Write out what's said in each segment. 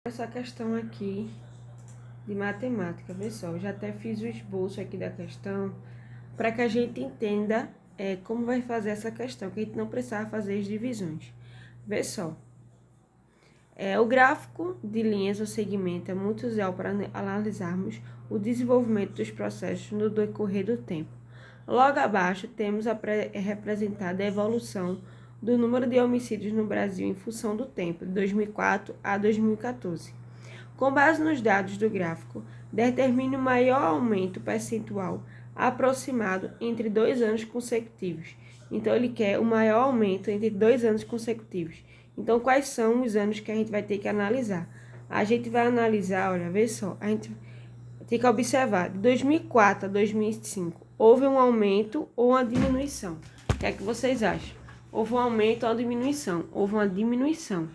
Essa questão aqui de matemática, vê só, eu já até fiz o esboço aqui da questão para que a gente entenda como vai fazer essa questão, que a gente não precisava fazer as divisões. Vê só, o gráfico de linhas ou segmento é muito usual para analisarmos o desenvolvimento dos processos no decorrer do tempo. Logo abaixo temos representada a evolução do número de homicídios no Brasil em função do tempo, de 2004 a 2014. Com base nos dados do gráfico, determine o maior aumento percentual aproximado entre 2 anos consecutivos. Então, ele quer o maior aumento entre 2 anos consecutivos. Então, quais são os anos que a gente vai ter que analisar? A gente vai analisar, olha, vê só, a gente tem que observar, de 2004 a 2005, houve um aumento ou uma diminuição? O que é que vocês acham? Houve um aumento ou uma diminuição? Houve uma diminuição.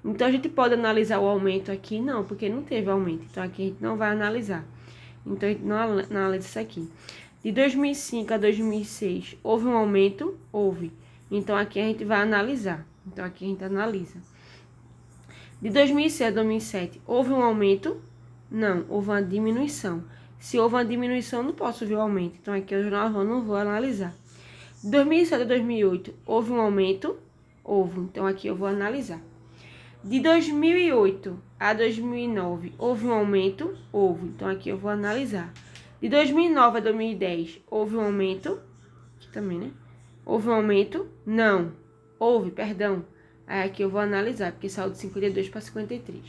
Então, a gente pode analisar o aumento aqui? Não, porque não teve aumento. Então, aqui a gente não vai analisar. Então, a gente não analisa isso aqui. De 2005 a 2006, houve um aumento? Houve. Então, aqui a gente vai analisar. Então, aqui a gente analisa. De 2006 a 2007, houve um aumento? Não, houve uma diminuição. Se houve uma diminuição, não posso ver o aumento. Então, aqui eu não vou analisar. De 2007 a 2008, houve um aumento? Houve. Então, aqui eu vou analisar. De 2008 a 2009, houve um aumento? Houve. Então, aqui eu vou analisar. De 2009 a 2010, houve um aumento? Aqui também, né? Houve um aumento? Não. Houve, perdão. Aí, aqui eu vou analisar, porque saiu de 52 para 53.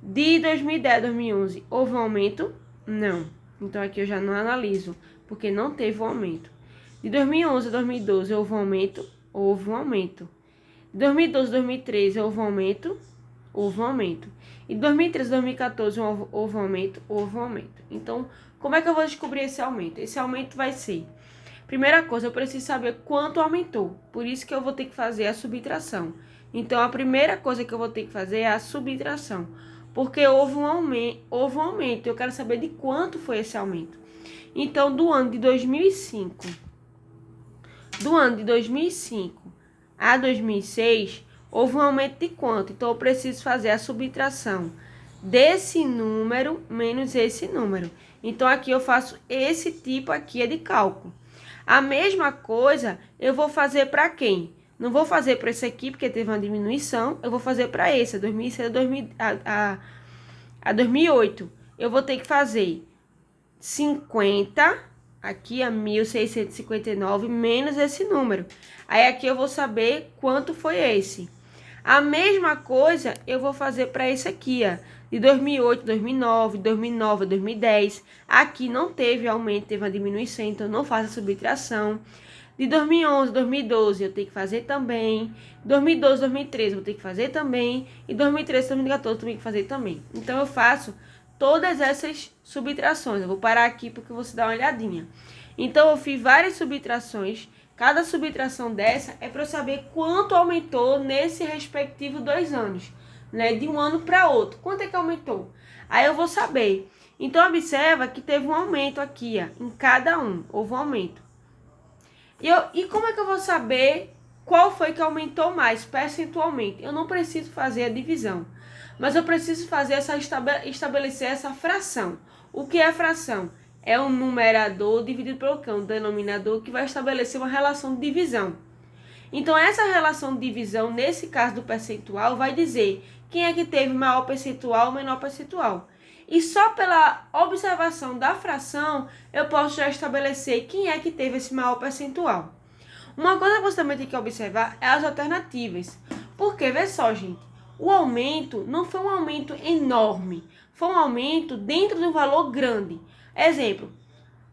De 2010 a 2011, houve um aumento? Não. Então, aqui eu já não analiso, porque não teve um aumento. De 2011 a 2012, houve um aumento? Houve um aumento. De 2012 a 2013, houve um aumento? Houve um aumento. E de 2013 a 2014, houve um aumento? Houve um aumento. Então, como é que eu vou descobrir esse aumento? Esse aumento vai ser... Primeira coisa, eu preciso saber quanto aumentou. Por isso que eu vou ter que fazer a subtração. Então, a primeira coisa que eu vou ter que fazer é a subtração. Porque houve um aumento. Eu quero saber de quanto foi esse aumento. Então, do ano de 2005 a 2006, houve um aumento de quanto? Então, eu preciso fazer a subtração desse número menos esse número. Então, aqui eu faço esse tipo aqui de cálculo. A mesma coisa eu vou fazer para quem? Não vou fazer para esse aqui, porque teve uma diminuição. Eu vou fazer para esse, 2006 a 2008. Eu vou ter que fazer 50, aqui a 1.659, menos esse número. Aí, aqui eu vou saber quanto foi esse. A mesma coisa eu vou fazer para esse aqui, ó. De 2008, 2009, 2009 a 2010. Aqui não teve aumento, teve uma diminuição, então não faço a subtração. De 2011, 2012 eu tenho que fazer também. 2012, 2013 eu vou ter que fazer também. E 2013, 2014 eu tenho que fazer também. Então, eu faço todas essas subtrações. Eu vou parar aqui porque você dá uma olhadinha. Então, eu fiz várias subtrações. Cada subtração dessa é para eu saber quanto aumentou nesse respectivo 2 anos, né? De um ano para outro. Quanto é que aumentou? Aí eu vou saber. Então, observa que teve um aumento aqui, ó, em cada um. Houve um aumento. E como é que eu vou saber qual foi que aumentou mais percentualmente? Eu não preciso fazer a divisão, mas eu preciso fazer estabelecer essa fração. O que é a fração? É um numerador dividido pelo quê? Um denominador que vai estabelecer uma relação de divisão. Então, essa relação de divisão, nesse caso do percentual, vai dizer quem é que teve maior percentual ou menor percentual. E só pela observação da fração, eu posso já estabelecer quem é que teve esse maior percentual. Uma coisa que você também tem que observar é as alternativas. Porque, vê só, gente, o aumento não foi um aumento enorme, foi um aumento dentro de um valor grande. Exemplo,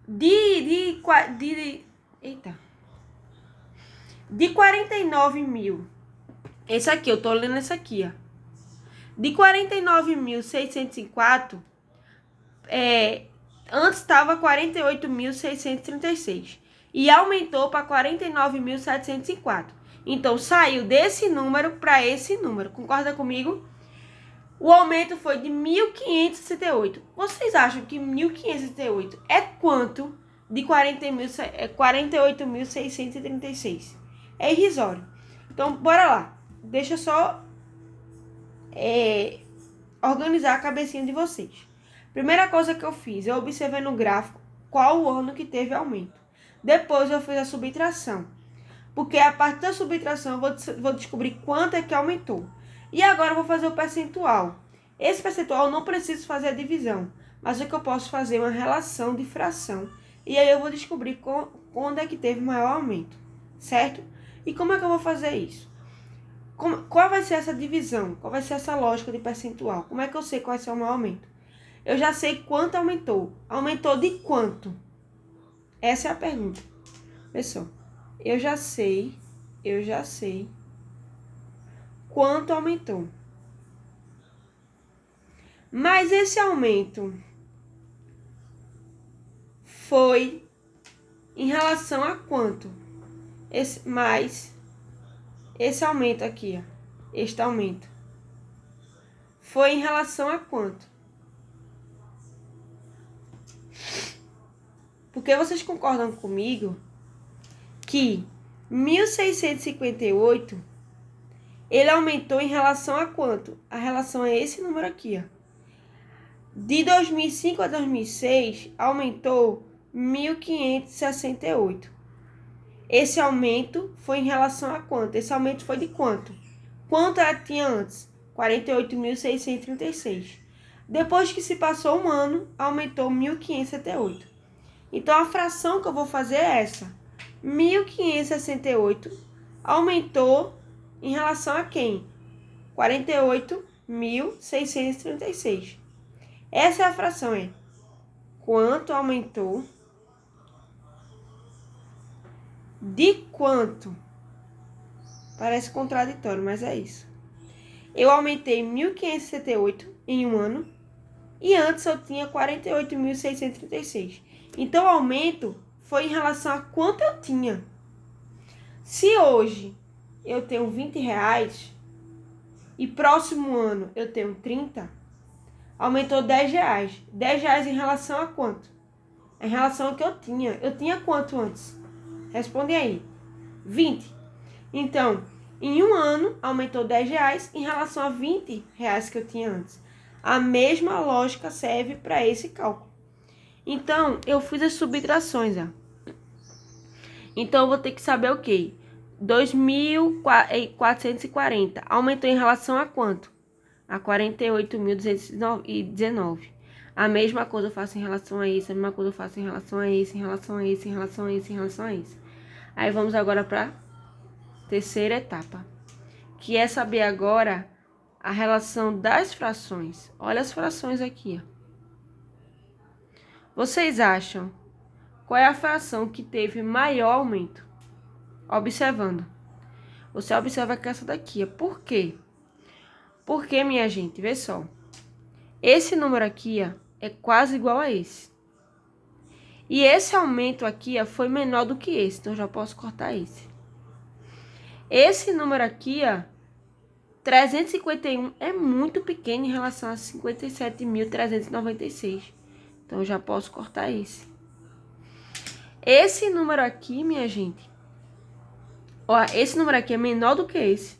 de 49 mil, esse aqui, eu tô lendo esse aqui, ó. De 49.604, antes estava 48.636 e aumentou para 49.704. Então, saiu desse número para esse número. Concorda comigo? O aumento foi de 1.568. Vocês acham que 1.568 é quanto de 48.636? É irrisório. Então, bora lá. Deixa eu só organizar a cabecinha de vocês. Primeira coisa que eu fiz, eu observei no gráfico qual o ano que teve aumento. Depois eu fiz a subtração, porque a partir da subtração eu vou descobrir quanto é que aumentou. E agora eu vou fazer o percentual. Esse percentual eu não preciso fazer a divisão, mas é que eu posso fazer uma relação de fração. E aí eu vou descobrir quando é que teve maior aumento, certo? E como é que eu vou fazer isso? Qual vai ser essa divisão? Qual vai ser essa lógica de percentual? Como é que eu sei qual vai ser o maior aumento? Eu já sei quanto aumentou. Aumentou de quanto? Essa é a pergunta. Pessoal, eu já sei quanto aumentou. Mas esse aumento foi em relação a quanto? Esse aumento aqui, ó. Este aumento foi em relação a quanto? Porque vocês concordam comigo que 1.658 ele aumentou em relação a quanto? A relação é esse número aqui, ó. De 2005 a 2006 aumentou 1.568. Esse aumento foi em relação a quanto? Esse aumento foi de quanto? Quanto ela tinha antes? 48.636. Depois que se passou um ano, aumentou 1.568. Então, a fração que eu vou fazer é essa. 1.568 aumentou em relação a quem? 48.636. Essa é a fração, é. Quanto aumentou? De quanto? Parece contraditório, mas é isso. Eu aumentei 1.568 em um ano e antes eu tinha 48.636. Então, o aumento foi em relação a quanto eu tinha. Se hoje eu tenho 20 reais e próximo ano eu tenho 30, aumentou 10 reais. 10 reais em relação a quanto? Em relação ao que eu tinha. Eu tinha quanto antes? Responde aí. 20. Então, em um ano, aumentou 10 reais em relação a 20 reais que eu tinha antes. A mesma lógica serve para esse cálculo. Então, eu fiz as subtrações, ó. Então, eu vou ter que saber o quê? 2.440 aumentou em relação a quanto? A 48.219. A mesma coisa eu faço em relação a isso, a mesma coisa eu faço em relação a isso, em relação a isso, em relação a isso, em relação a isso. Aí, vamos agora para a terceira etapa, que é saber agora a relação das frações. Olha as frações aqui, ó. Vocês acham qual é a fração que teve maior aumento? Observando. Você observa que essa daqui, ó. Por quê? Porque, minha gente, vê só. Esse número aqui, ó, é quase igual a esse. E esse aumento aqui, ó, foi menor do que esse. Então, eu já posso cortar esse. Esse número aqui, ó, 351 é muito pequeno em relação a 57.396. Então, eu já posso cortar esse. Esse número aqui, minha gente, ó, esse número aqui é menor do que esse.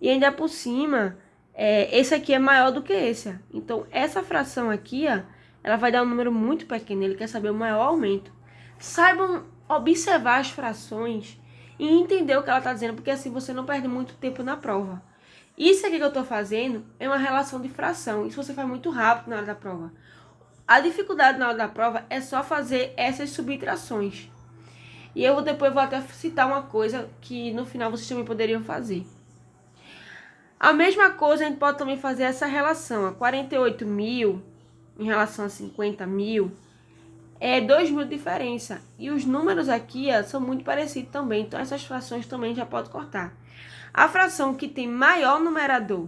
E ainda por cima, esse aqui é maior do que esse. Ó. Então, essa fração aqui, ó, ela vai dar um número muito pequeno. Ele quer saber o maior aumento. Saibam observar as frações e entender o que ela está dizendo, porque assim você não perde muito tempo na prova. Isso aqui que eu estou fazendo é uma relação de fração. Isso você faz muito rápido na hora da prova. A dificuldade na hora da prova é só fazer essas subtrações. E eu depois vou até citar uma coisa que no final vocês também poderiam fazer. A mesma coisa a gente pode também fazer essa relação. A 48.000 em relação a 50.000 é 2.000 de diferença. E os números aqui são muito parecidos também. Então essas frações também já pode cortar. A fração que tem maior numerador,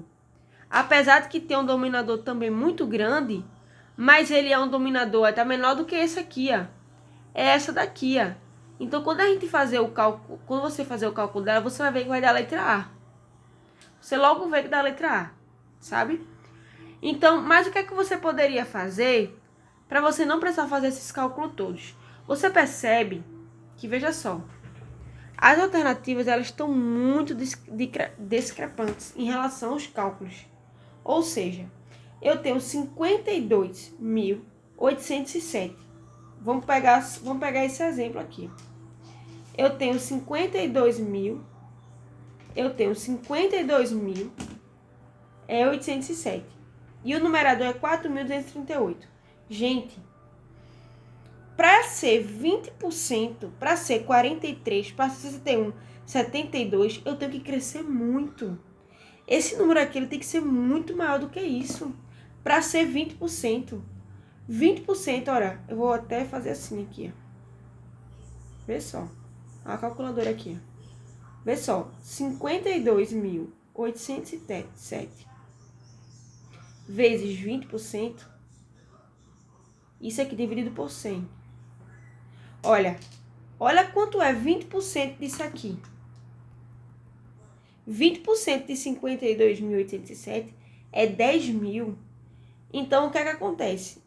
apesar de que tem um dominador também muito grande, mas ele é um dominador até menor do que esse aqui, ó. É essa daqui, ó. Então, quando a gente fazer o cálculo, quando você fazer o cálculo dela, você vai ver que vai dar a letra A. Você logo vê que dá a letra A, sabe? Então, mas o que é que você poderia fazer para você não precisar fazer esses cálculos todos? Você percebe que, veja só, as alternativas elas estão muito discrepantes em relação aos cálculos. Ou seja, eu tenho 52.807. Vamos pegar esse exemplo aqui. Eu tenho 52.807. E o numerador é 4.238. Gente, para ser 20%, para ser 43, para ser 61, 72, eu tenho que crescer muito. Esse número aqui ele tem que ser muito maior do que isso. Para ser 20%. 20%, olha, eu vou até fazer assim aqui, ó. Vê só. A calculadora aqui, ó. Vê só. 52.807 vezes 20%. Isso aqui dividido por 100. Olha quanto é 20% disso aqui. 20% de 52.807 é 10.000. Então, o que é que acontece?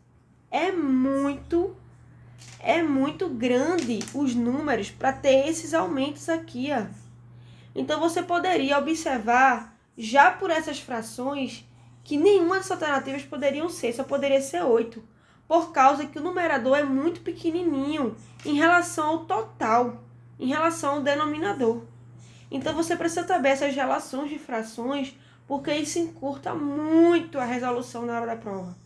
É muito grande os números para ter esses aumentos aqui, ó. Então, você poderia observar, já por essas frações, que nenhuma das alternativas poderiam ser, só poderia ser 8, por causa que o numerador é muito pequenininho em relação ao total, em relação ao denominador. Então, você precisa saber essas relações de frações, porque isso encurta muito a resolução na hora da prova.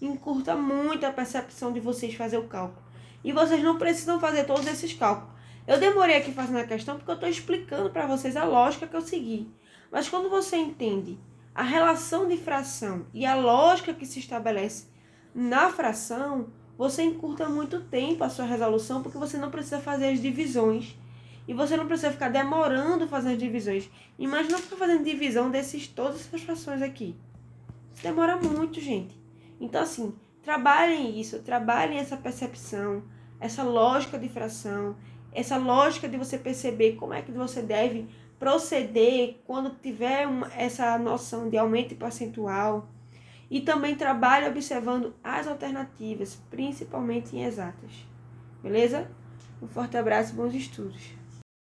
Encurta muito a percepção de vocês fazer o cálculo. E vocês não precisam fazer todos esses cálculos. Eu demorei aqui fazendo a questão porque eu estou explicando para vocês a lógica que eu segui. Mas quando você entende a relação de fração e a lógica que se estabelece na fração, você encurta muito tempo a sua resolução, porque você não precisa fazer as divisões. E você não precisa ficar demorando fazendo as divisões. Imagina ficar fazendo divisão todas essas frações aqui. Isso demora muito, gente. Então, assim, trabalhem isso, trabalhem essa percepção, essa lógica de fração, essa lógica de você perceber como é que você deve proceder quando tiver essa noção de aumento percentual. E também trabalhe observando as alternativas, principalmente em exatas. Beleza? Um forte abraço e bons estudos.